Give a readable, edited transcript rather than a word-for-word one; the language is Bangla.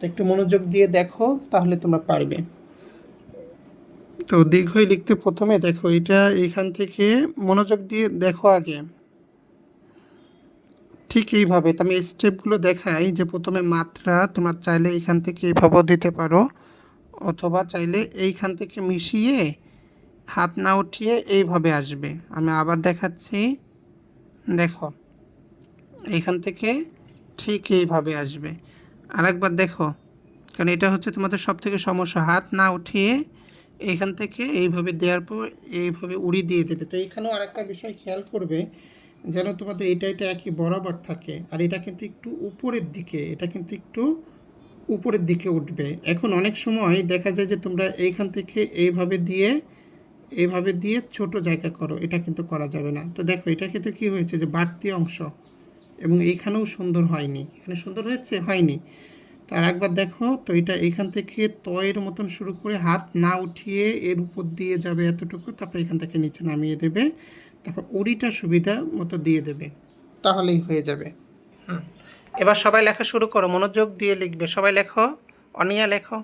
তো একটু মনোযোগ দিয়ে দেখো, তাহলে তোমরা পারবে। তো দীর্ঘই লিখতে প্রথমে দেখো এটা এইখান থেকে মনোযোগ দিয়ে দেখো আগে, ঠিক এইভাবে। তো আমি স্টেপগুলো দেখাই যে প্রথমে মাত্রা তোমরা চাইলে এইখান থেকে এইভাবেও দিতে পারো, অথবা চাইলে এইখান থেকে মিশিয়ে হাত না উঠিয়ে এইভাবে আসবে। আমি আবার দেখাচ্ছি, দেখো এইখান থেকে ঠিক এইভাবে আসবে। আরেকবার দেখো, কারণ এটা হচ্ছে তোমাদের সব থেকে সমস্যা, হাত না উঠিয়ে এইখান থেকে এইভাবে দেওয়ার পর এইভাবে উড়ি দিয়ে দেবে। তো এইখানেও আরেকটা বিষয় খেয়াল করবে, যেন তোমাদের এটা একই বরাবর থাকে। আর এটা কিন্তু একটু উপরের দিকে, এটা কিন্তু একটু উপরের দিকে উঠবে। এখন অনেক সময় দেখা যায় যে তোমরা এইখান থেকে এইভাবে দিয়ে ছোট জায়গা করো, এটা কিন্তু করা যাবে না। তো দেখো এটা ক্ষেত্রে কী হয়েছে, যে বাড়তি অংশ, এবং এইখানেও সুন্দর হয়নি, এখানে সুন্দর হয়েছে হয়নি। তো আর একবার দেখো, তো এটা এখান থেকে তয়ের মতন শুরু করে হাত না উঠিয়ে এর উপর দিয়ে যাবে এতটুকু, তারপর এখান থেকে নিচে নামিয়ে দেবে, তারপর উড়িটা সুবিধা মতো দিয়ে দেবে, তাহলেই হয়ে যাবে। এবার সবাই লেখা শুরু করো, মনোযোগ দিয়ে লিখবে, সবাই লেখো, অনিয়া লেখো।